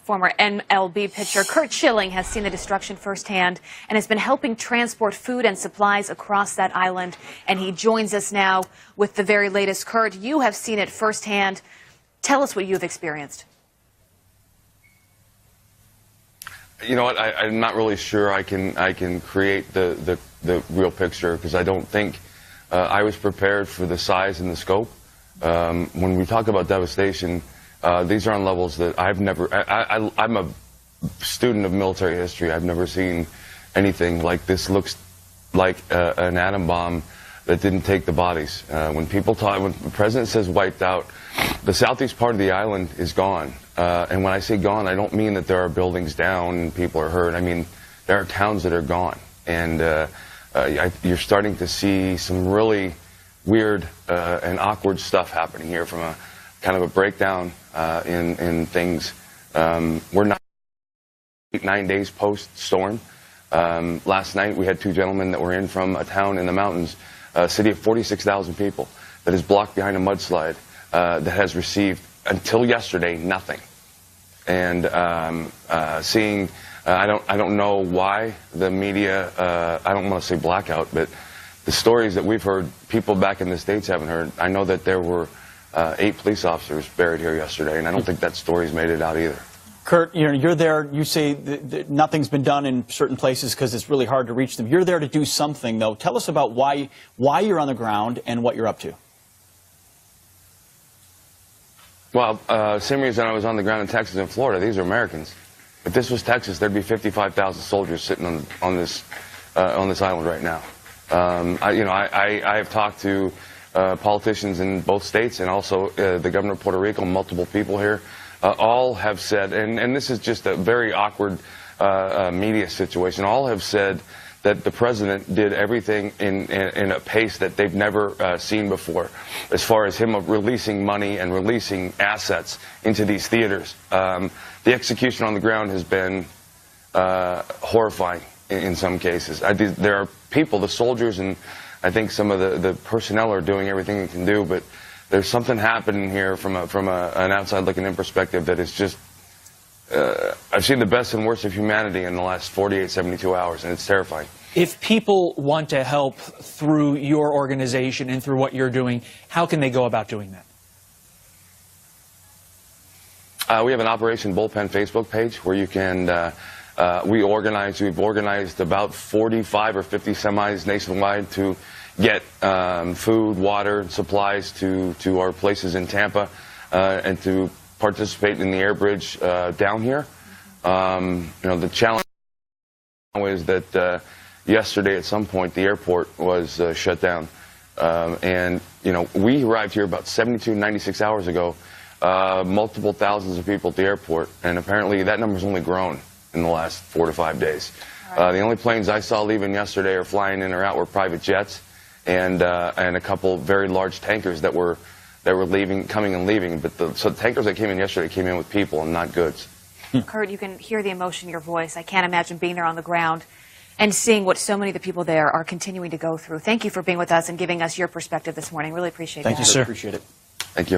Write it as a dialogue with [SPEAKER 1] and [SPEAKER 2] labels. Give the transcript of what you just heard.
[SPEAKER 1] Former MLB pitcher Curt Schilling has seen the destruction firsthand and has been helping transport food and supplies across that island. And he joins us now with the very latest. Curt, you have seen it firsthand. Tell us what you've experienced.
[SPEAKER 2] You know what? I'm not really sure I can create the real picture, because I don't think I was prepared for the size and the scope. When we talk about devastation, these are on levels that I've never. I'm a student of military history. I've never seen anything like this. Looks like an atom bomb that didn't take the bodies. When the president says wiped out, the southeast part of the island is gone. And when I say gone, I don't mean that there are buildings down and people are hurt. I mean, there are towns that are gone. And you're starting to see some really weird and awkward stuff happening here, from a kind of a breakdown in things. We're not 9 days post-storm. Last night we had two gentlemen that were in from a town in the mountains, a city of 46,000 people, that is blocked behind a mudslide, that has received, until yesterday, nothing. And seeing, I don't know why the media, I don't want to say blackout, but the stories that we've heard, people back in the States haven't heard. I know that there were 8 police officers buried here yesterday, and I don't think that story's made it out either.
[SPEAKER 3] Curt, you're there. You say that nothing's been done in certain places because it's really hard to reach them. You're there to do something, though. Tell us about why you're on the ground and what you're up to.
[SPEAKER 2] Well, same reason I was on the ground in Texas and Florida. These are Americans. If this was Texas, there'd be 55,000 soldiers sitting on this island right now. I have talked to politicians in both states, and also the governor of Puerto Rico. Multiple people here, all have said, and this is just a very awkward media situation. All have said that the president did everything in a pace that they've never seen before, as far as him releasing money and releasing assets into these theaters. The execution on the ground has been horrifying in some cases. There are people, the soldiers, and I think some of the personnel are doing everything they can do, but there's something happening here from an outside looking in perspective that is just, I've seen the best and worst of humanity in the last 48, 72 hours, and it's terrifying.
[SPEAKER 4] If people want to help through your organization and through what you're doing, how can they go about doing that?
[SPEAKER 2] We have an Operation Bullpen Facebook page where you can, we've organized about 45 or 50 semis nationwide to get food, water, supplies to our places in Tampa, and to participate in the air bridge down here. The challenge is that yesterday at some point the airport was shut down. And we arrived here about 72, 96 hours ago, multiple thousands of people at the airport, and apparently that number's only grown in the last 4 to 5 days. Right. The only planes I saw leaving yesterday or flying in or out were private jets, and a couple very large tankers that were leaving, coming and leaving. But the tankers that came in yesterday came in with people and not goods.
[SPEAKER 1] Curt, you can hear the emotion in your voice. I can't imagine being there on the ground and seeing what so many of the people there are continuing to go through. Thank you for being with us and giving us your perspective this morning. Really appreciate it.
[SPEAKER 3] Thank you, sir. Appreciate it.
[SPEAKER 2] Thank you.